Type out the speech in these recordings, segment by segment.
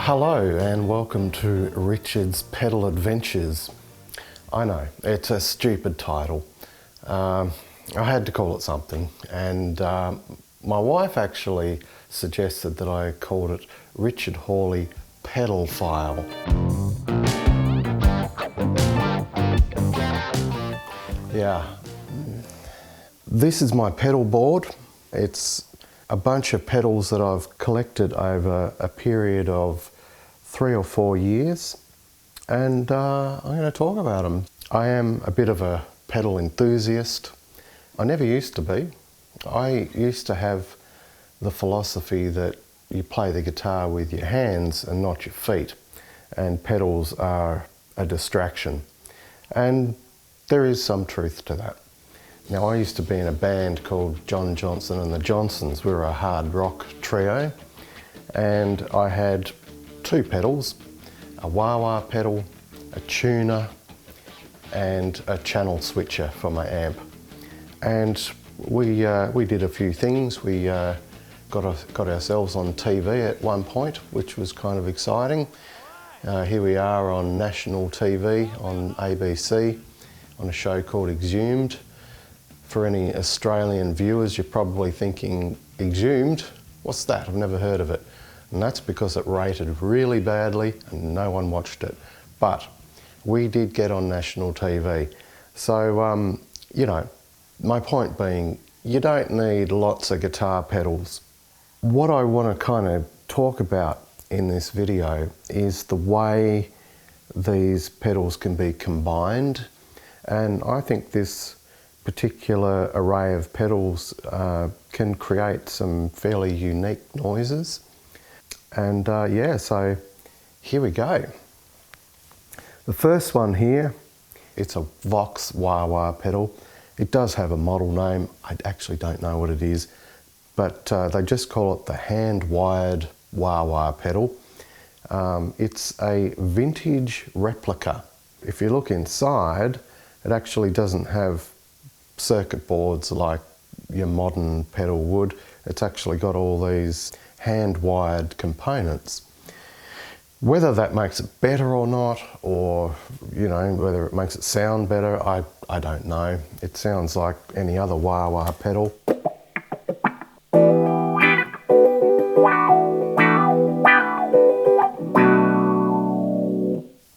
Hello and welcome to Richard's Pedal Adventures. I know, it's a stupid title. I had to call it something, and my wife actually suggested that I called it Richard Hawley Pedal File. Yeah. This is my pedal board. It's a bunch of pedals that I've collected over a period of 3 or 4 years, and I'm going to talk about them. I am a bit of a pedal enthusiast. I never used to be. I used to have the philosophy that you play the guitar with your hands and not your feet, and pedals are a distraction. And there is some truth to that. Now, I used to be in a band called John Johnson and the Johnsons. We were a hard rock trio, and I had 2 pedals, a wah wah pedal, a tuner, and a channel switcher for my amp. And we did a few things. We got ourselves on TV at one point, which was kind of exciting. Here we are on national TV on ABC on a show called Exhumed. For any Australian viewers, you're probably thinking, Exhumed? What's that? I've never heard of it. And that's because it rated really badly and no one watched it. But we did get on national TV. So, you know, my point being, you don't need lots of guitar pedals. What I want to kind of talk about in this video is the way these pedals can be combined. And I think this particular array of pedals can create some fairly unique noises. And yeah, so here we go. The first one here, it's a Vox Wah Wah pedal. It does have a model name. I actually don't know what it is, but they just call it the hand-wired wah wah pedal. It's a vintage replica. If you look inside, it actually doesn't have circuit boards like your modern pedal would. It's actually got all these hand-wired components. Whether that makes it better or not, or you know, whether it makes it sound better, I don't know. It sounds like any other wah wah pedal.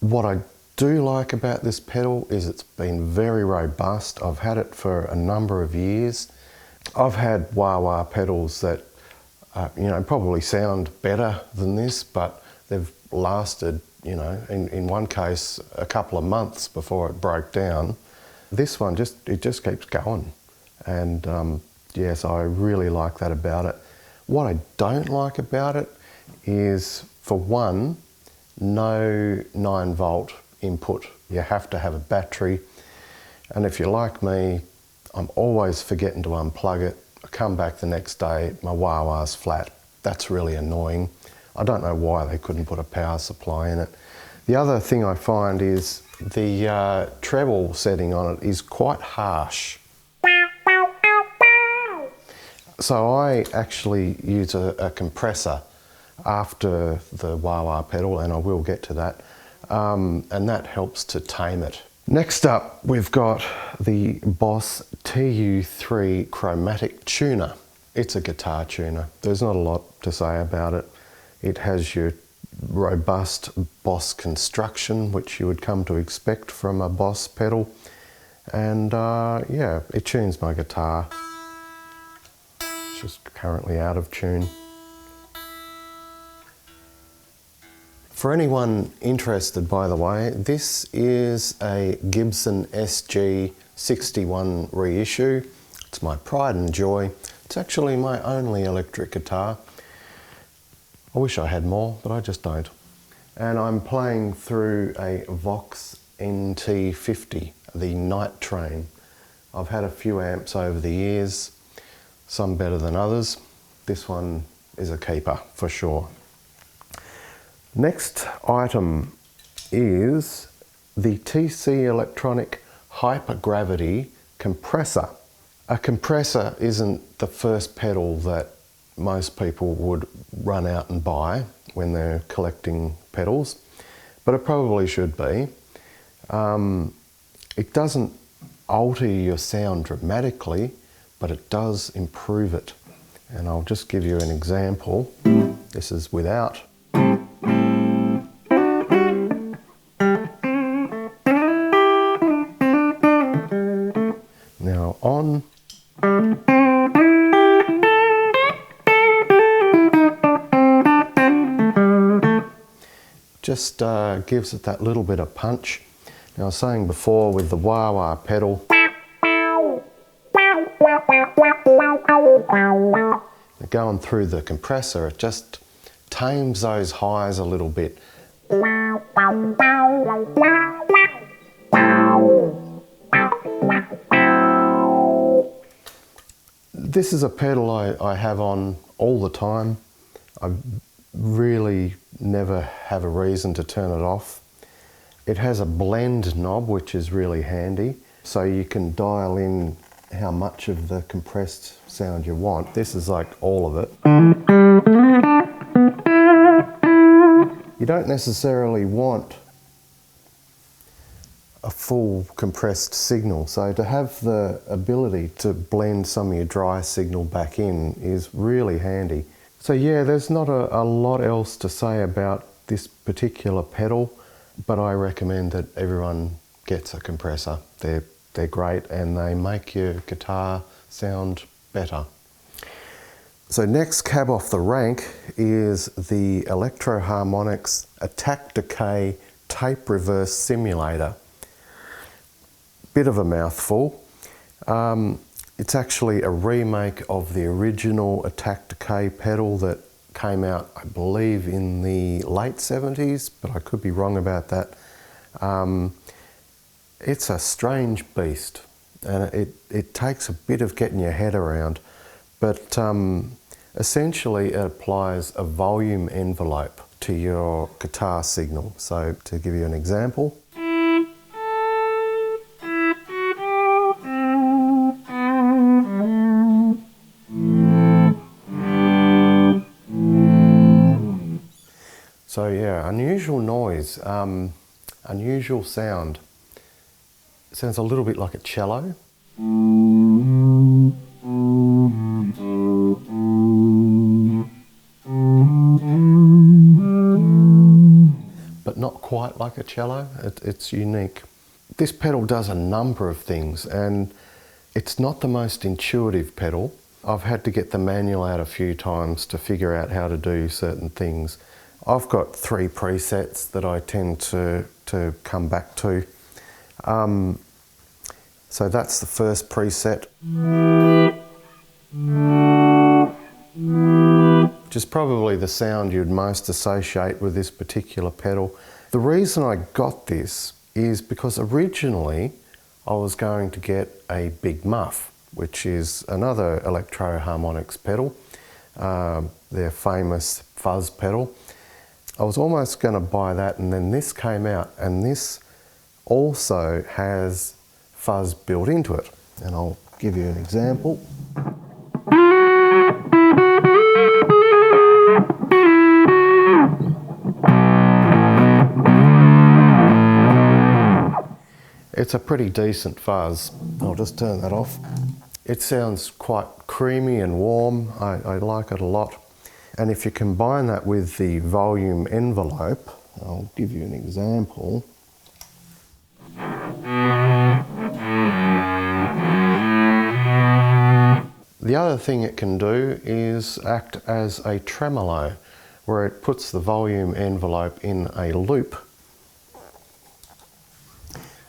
What I do like about this pedal is it's been very robust. I've had it for a number of years. I've had wah wah pedals that you know, probably sound better than this, but they've lasted, you know, in one case a couple of months before it broke down. This one just keeps going, and yes, I really like that about it. What I don't like about it is, for one, no 9-volt input. You have to have a battery, and if you're like me, I'm always forgetting to unplug it. I come back the next day, my wah wah's flat. That's really annoying. I don't know why they couldn't put a power supply in it. The other thing I find is the treble setting on it is quite harsh. So I actually use a compressor after the wah wah pedal, and I will get to that, and that helps to tame it. Next up, we've got the Boss TU3 chromatic tuner. It's a guitar tuner. There's not a lot to say about it. It has your robust Boss construction, which you would come to expect from a Boss pedal. And yeah, it tunes my guitar. It's just currently out of tune. For anyone interested, by the way, this is a Gibson SG61 reissue. It's my pride and joy. It's actually my only electric guitar. I wish I had more, but I just don't. And I'm playing through a Vox NT50, the Night Train. I've had a few amps over the years, some better than others. This one is a keeper for sure. Next item is the TC Electronic Hypergravity compressor. A compressor isn't the first pedal that most people would run out and buy when they're collecting pedals, but it probably should be. It doesn't alter your sound dramatically, but it does improve it. And I'll just give you an example. This is without. Now on. Just gives it that little bit of punch. Now I was saying before with the wah wah pedal, going through the compressor, it just tames those highs a little bit. This is a pedal I have on all the time. I really never have a reason to turn it off. It has a blend knob, which is really handy, so you can dial in how much of the compressed sound you want. This is like all of it. You don't necessarily want a full compressed signal, so to have the ability to blend some of your dry signal back in is really handy. So yeah, there's not a lot else to say about this particular pedal, but I recommend that everyone gets a compressor. They're great and they make your guitar sound better. So next cab off the rank is the Electro Harmonix Attack Decay Tape Reverse Simulator. Bit of a mouthful. It's actually a remake of the original Attack Decay pedal that came out, I believe, in the late 70s, but I could be wrong about that. It's a strange beast, and it takes a bit of getting your head around, but essentially it applies a volume envelope to your guitar signal. So to give you an example, so yeah, unusual noise, unusual sound. It sounds a little bit like a cello. But not quite like a cello. It's unique. This pedal does a number of things, and it's not the most intuitive pedal. I've had to get the manual out a few times to figure out how to do certain things. I've got 3 presets that I tend to come back to. So that's the first preset, which is probably the sound you'd most associate with this particular pedal. The reason I got this is because originally I was going to get a Big Muff, which is another Electro Harmonix pedal, their famous fuzz pedal. I was almost going to buy that, and then this came out, and this also has fuzz built into it. And I'll give you an example. It's a pretty decent fuzz. I'll just turn that off. It sounds quite creamy and warm. I like it a lot. And if you combine that with the volume envelope, I'll give you an example. The other thing it can do is act as a tremolo, where it puts the volume envelope in a loop.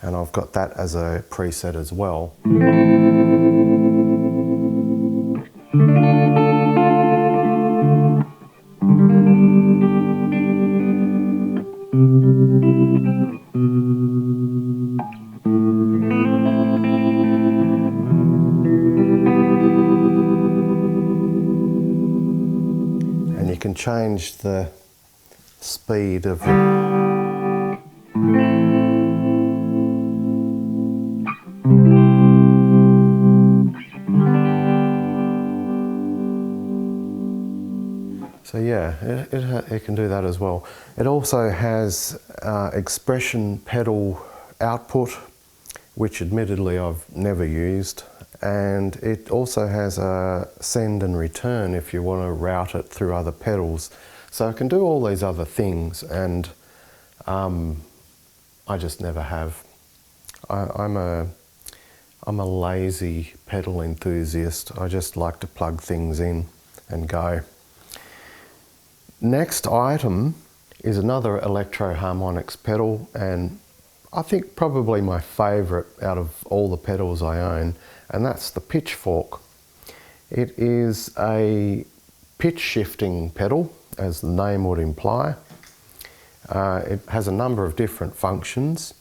And I've got that as a preset as well. And you can change the speed of the Yeah, it can do that as well. It also has expression pedal output, which admittedly I've never used. And it also has a send and return if you want to route it through other pedals. So it can do all these other things, and I just never have. I'm a lazy pedal enthusiast. I just like to plug things in and go. Next item is another Electro-Harmonix pedal, and I think probably my favourite out of all the pedals I own, and that's the Pitchfork. It is a pitch shifting pedal, as the name would imply. It has a number of different functions.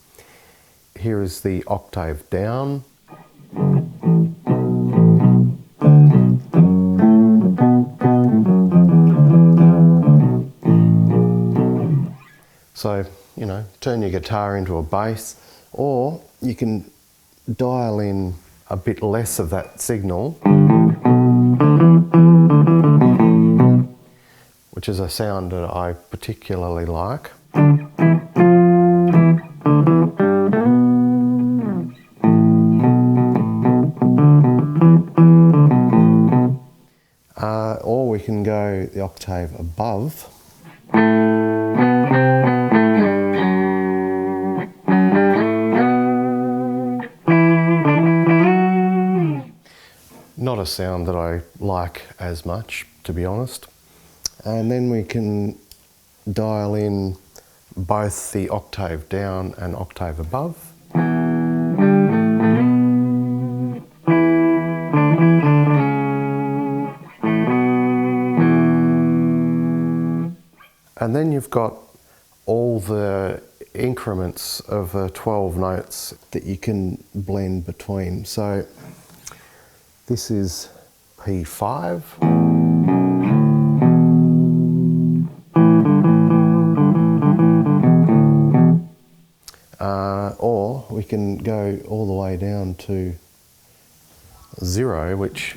Here is the octave down. So, you know, turn your guitar into a bass, or you can dial in a bit less of that signal, which is a sound that I particularly like. Or we can go the octave above. Not a sound that I like as much, to be honest. And then we can dial in both the octave down and octave above. And then you've got all the increments of 12 notes that you can blend between. So this is P5. Or we can go all the way down to 0, which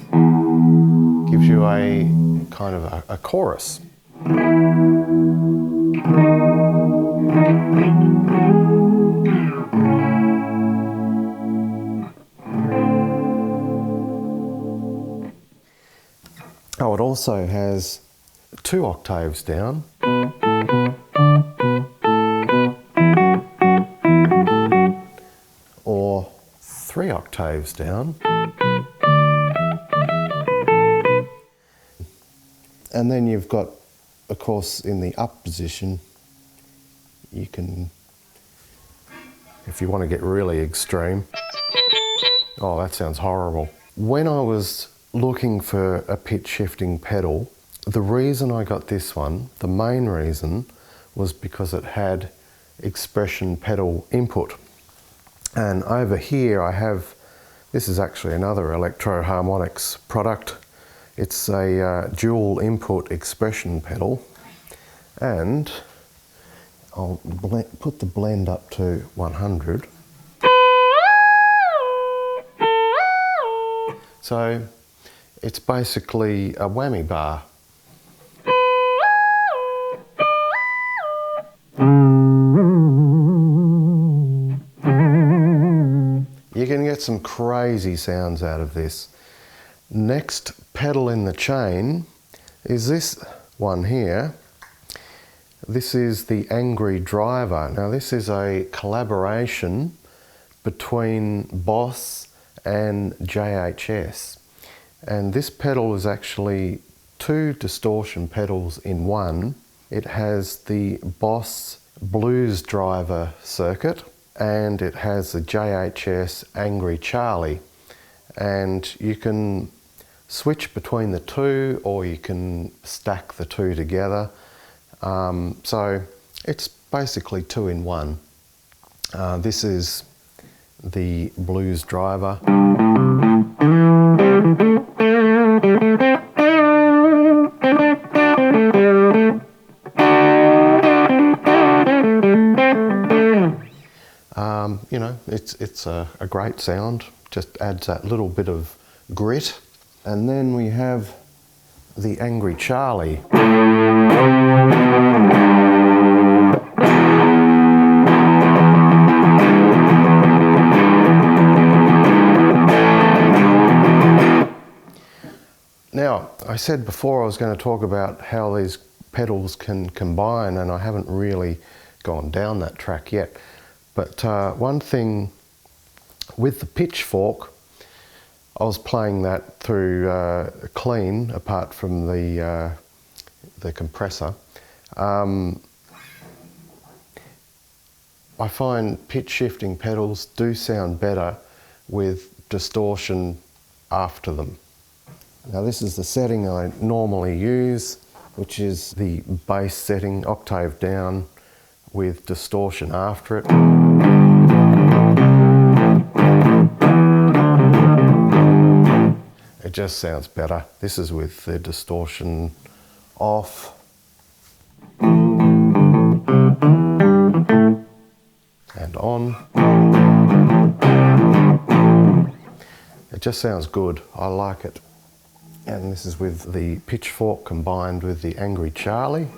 gives you a kind of a chorus. Oh, it also has 2 octaves down. Or 3 octaves down. And then you've got, of course, in the up position, you can, if you want to get really extreme. Oh, that sounds horrible. When I was looking for a pitch shifting pedal, the reason I got this one, the main reason, was because it had expression pedal input. And over here I have, this is actually another Electro-Harmonix product. It's a dual input expression pedal, and I'll put the blend up to 100. So it's basically a whammy bar. You can get some crazy sounds out of this. Next pedal in the chain is this one here. This is the Angry Driver. Now this is a collaboration between Boss and JHS. And this pedal is actually 2 distortion pedals in one. It has the Boss Blues Driver circuit, and it has the JHS Angry Charlie. And you can switch between the two, or you can stack the two together. So it's basically 2 in 1. This is the Blues Driver. You know, it's a great sound, just adds that little bit of grit. And then we have the Angry Charlie. Now, I said before I was going to talk about how these pedals can combine, and I haven't really gone down that track yet. But one thing with the Pitchfork, I was playing that through clean, apart from the compressor. I find pitch shifting pedals do sound better with distortion after them. Now this is the setting I normally use, which is the bass setting, octave down with distortion after it. It just sounds better. This is with the distortion off. And on. It just sounds good. I like it. And this is with the Pitchfork combined with the Angry Charlie.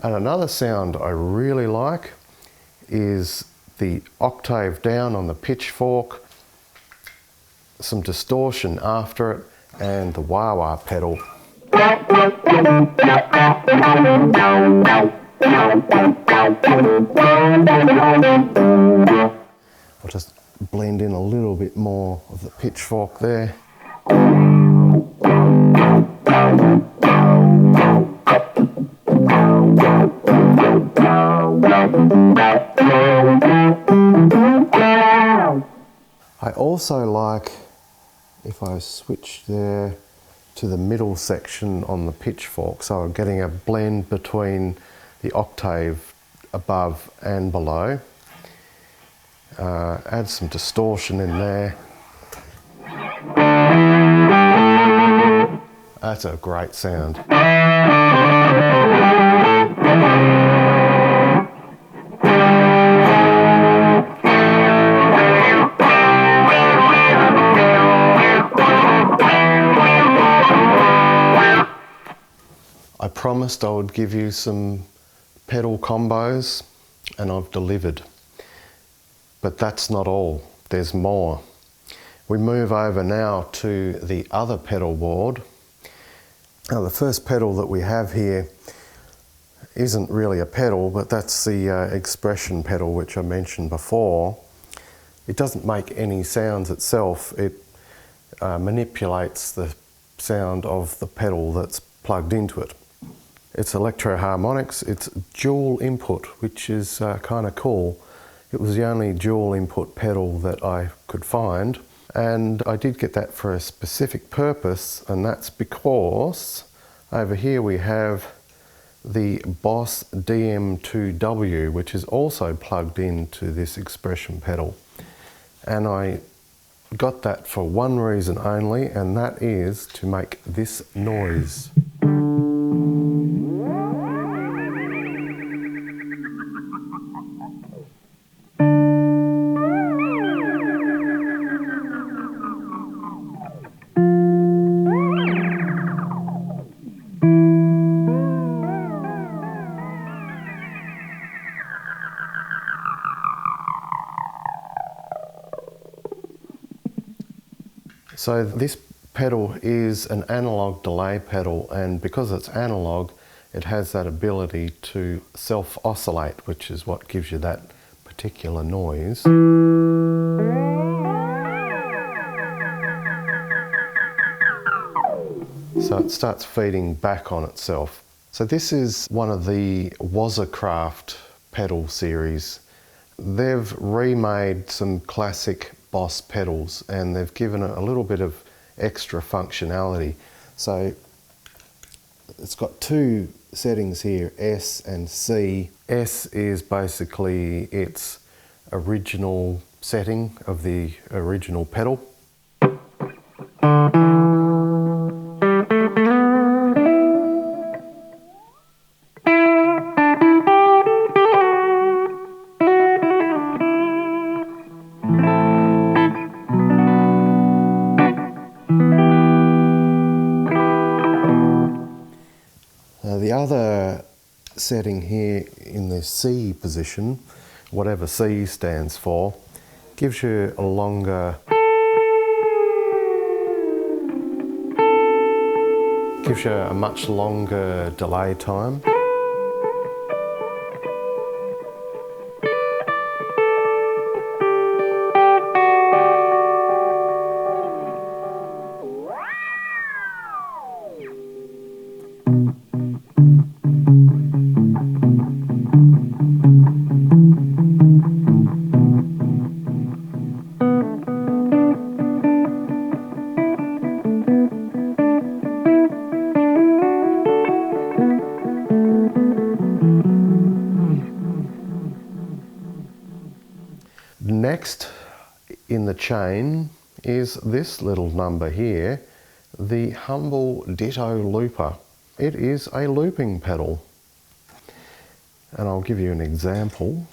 And another sound I really like is the octave down on the Pitchfork, some distortion after it, and the wah wah pedal. I'll just blend in a little bit more of the Pitchfork there. I also like, if I switch there to the middle section on the Pitchfork, so I'm getting a blend between the octave above and below. Add some distortion in there. That's a great sound. I promised I would give you some pedal combos, and I've delivered. But that's not all, there's more. We move over now to the other pedal board. Now the first pedal that we have here isn't really a pedal, but that's the expression pedal which I mentioned before. It doesn't make any sounds itself, it manipulates the sound of the pedal that's plugged into it. It's electro harmonics, it's dual input, which is kind of cool. It was the only dual input pedal that I could find, and I did get that for a specific purpose, and that's because over here we have the Boss DM2W, which is also plugged into this expression pedal. And I got that for one reason only, and that is to make this noise. So this pedal is an analog delay pedal, and because it's analog, it has that ability to self-oscillate, which is what gives you that particular noise. So it starts feeding back on itself. So this is one of the Wazacraft pedal series. They've remade some classic Boss pedals, and they've given it a little bit of extra functionality. So it's got two settings here, S and C. S is basically its original setting of the original pedal. setting here in the C position, whatever C stands for, gives you a longer, gives you a much longer delay time. Next in the chain is this little number here, the Humble Ditto looper. It is a looping pedal, and I'll give you an example.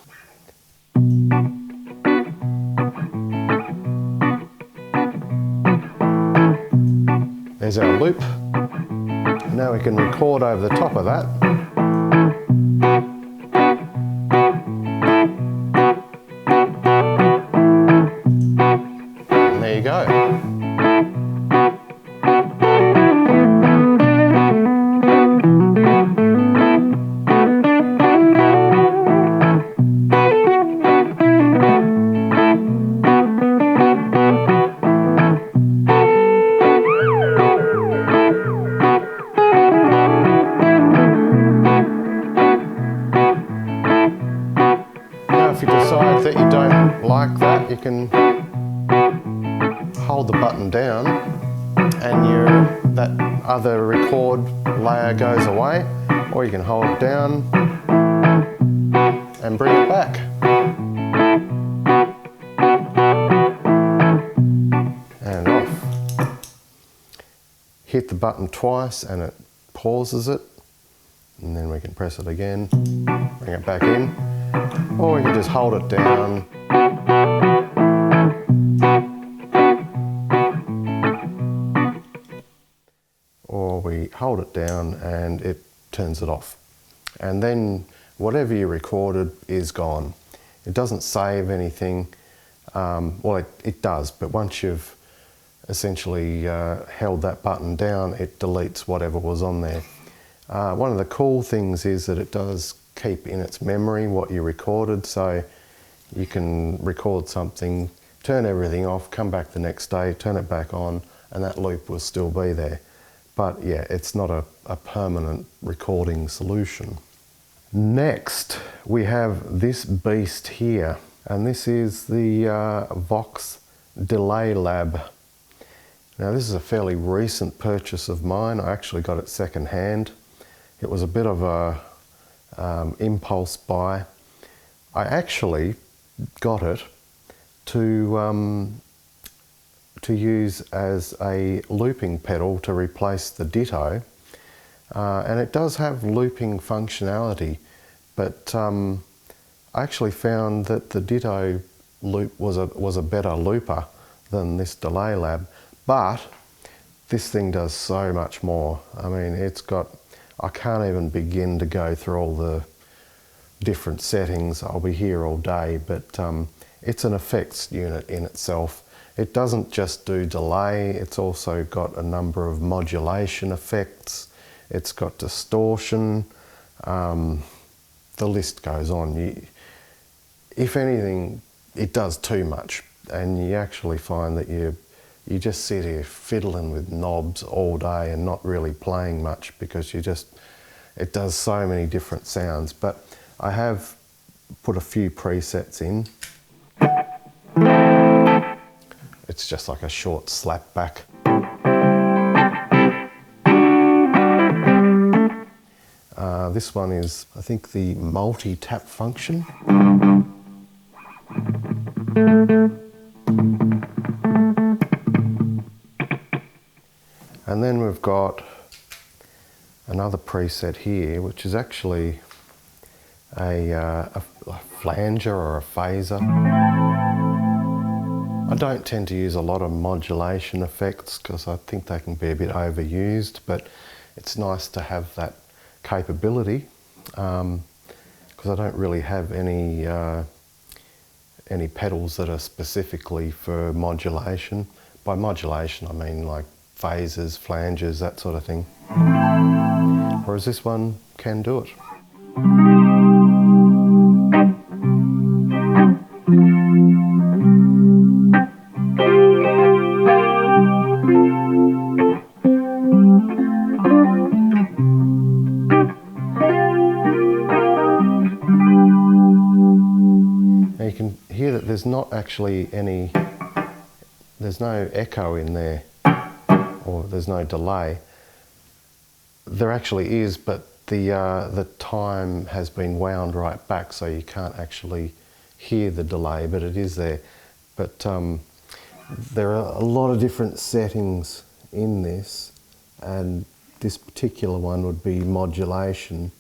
There's our loop. Now we can record over the top of that. There you go. Now if you decide that you don't like that, you can hold the button down and that other record layer goes away, or you can hold it down and bring it back. And off. Hit the button twice and it pauses it, and then we can press it again, bring it back in, or we can just hold it down. Or we hold it down and it turns it off. And then whatever you recorded is gone. It doesn't save anything. Well, it does, but once you've essentially held that button down, it deletes whatever was on there. One of the cool things is that it does keep in its memory what you recorded, so you can record something, turn everything off, come back the next day, turn it back on, and that loop will still be there. But yeah, it's not a permanent recording solution. Next, we have this beast here, and this is the Vox Delaylab. Now this is a fairly recent purchase of mine. I actually got it second hand. It was a bit of a impulse buy. I actually got it to use as a looping pedal to replace the Ditto, and it does have looping functionality, but I actually found that the Ditto loop was a better looper than this Delaylab, but this thing does so much more. I mean, I can't even begin to go through all the different settings. I'll be here all day, but it's an effects unit in itself. It doesn't just do delay, it's also got a number of modulation effects, it's got distortion, the list goes on. If anything, it does too much, and you actually find that you just sit here fiddling with knobs all day and not really playing much, because it does so many different sounds. But I have put a few presets in. It's just like a short slap back. This one is, I think, the multi-tap function. And then we've got another preset here, which is actually a flanger or a phaser. I don't tend to use a lot of modulation effects because I think they can be a bit overused, but it's nice to have that capability. because I don't really have any pedals that are specifically for modulation. By modulation I mean like phases, flanges, that sort of thing. Whereas this one can do it. Now you can hear that there's not actually there's no echo in there, or there's no delay. There actually is, but the time has been wound right back, so you can't actually hear the delay, but it is there. But there are a lot of different settings in this, and this particular one would be modulation.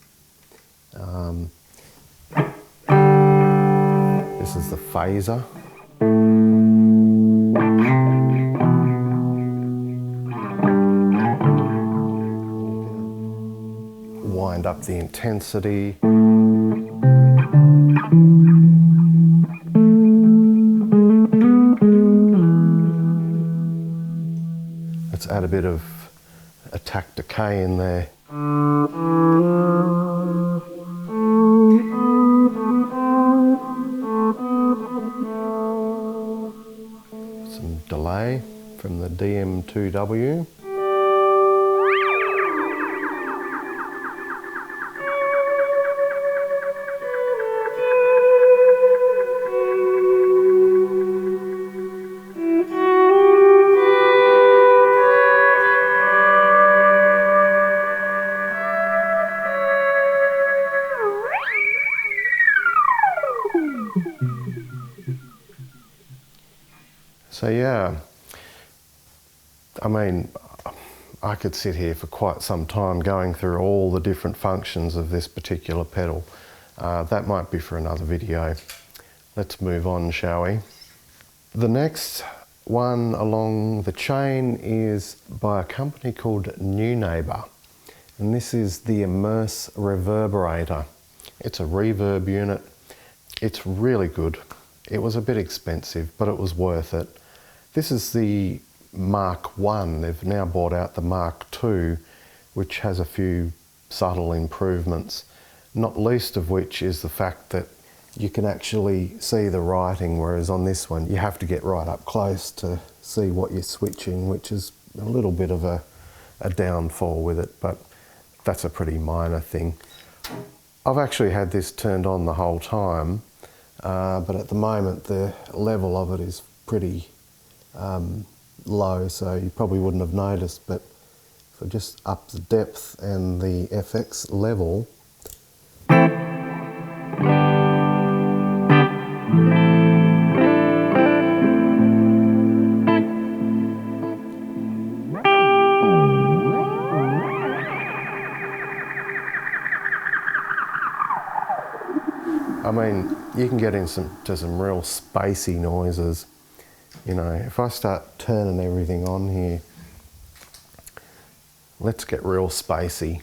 This is the phaser. Wind up the intensity. Let's add a bit of attack decay in there. Some delay from the DM2W. So yeah, I mean, I could sit here for quite some time going through all the different functions of this particular pedal. That might be for another video. Let's move on, shall we? The next one along the chain is by a company called Neunaber, and this is the Immerse Reverberator. It's a reverb unit. It's really good. It was a bit expensive, but it was worth it. This is the Mark I. They've now brought out the Mark II, which has a few subtle improvements, not least of which is the fact that you can actually see the writing, whereas on this one you have to get right up close to see what you're switching, which is a little bit of a downfall with it, but that's a pretty minor thing. I've actually had this turned on the whole time, but at the moment the level of it is pretty low, so you probably wouldn't have noticed, but if I just up the depth and the FX level, I mean, you can get into some real spacey noises. You know, if I start turning everything on here, let's get real spacey.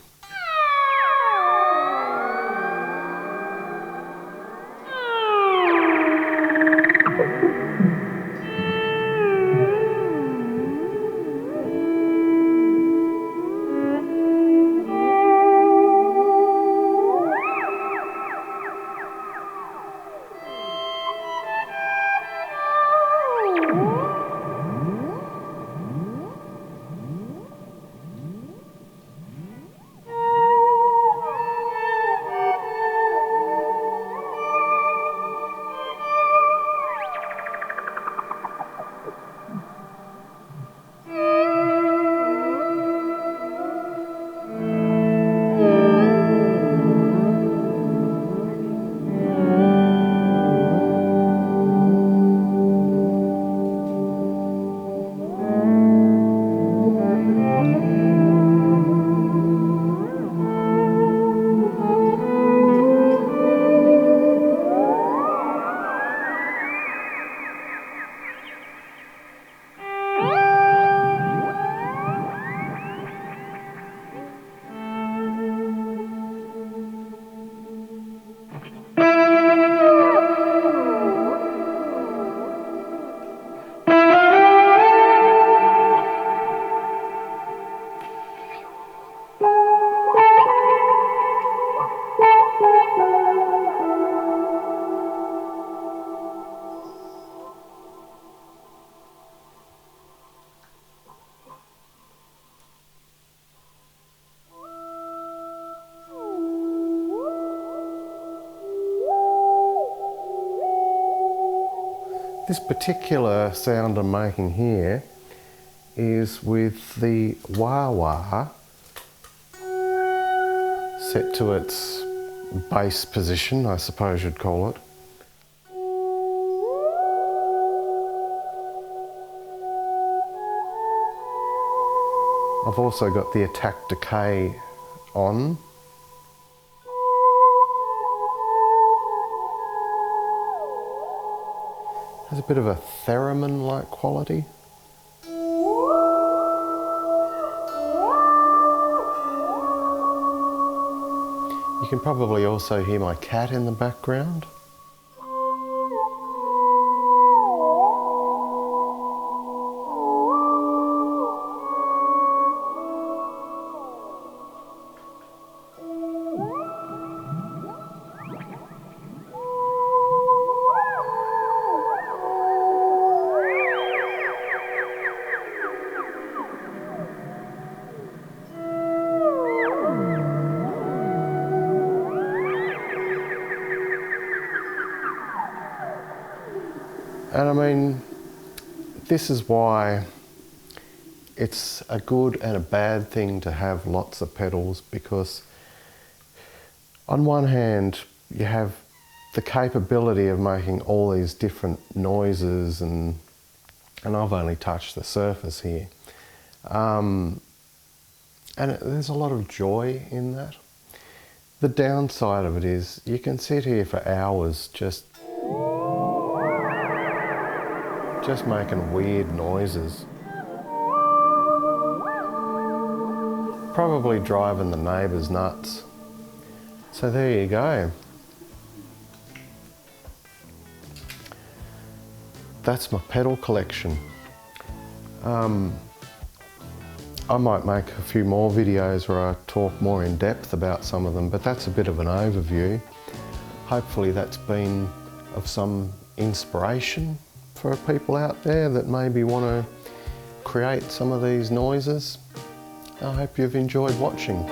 This particular sound I'm making here is with the wah wah set to its bass position, I suppose you'd call it. I've also got the attack decay on. Has a bit of a theremin-like quality. You can probably also hear my cat in the background. And I mean, this is why it's a good and a bad thing to have lots of pedals, because on one hand you have the capability of making all these different noises, and I've only touched the surface here. And there's a lot of joy in that. The downside of it is you can sit here for hours just making weird noises. Probably driving the neighbours nuts. So there you go. That's my pedal collection. I might make a few more videos where I talk more in depth about some of them, but that's a bit of an overview. Hopefully that's been of some inspiration for people out there that maybe want to create some of these noises. I hope you've enjoyed watching.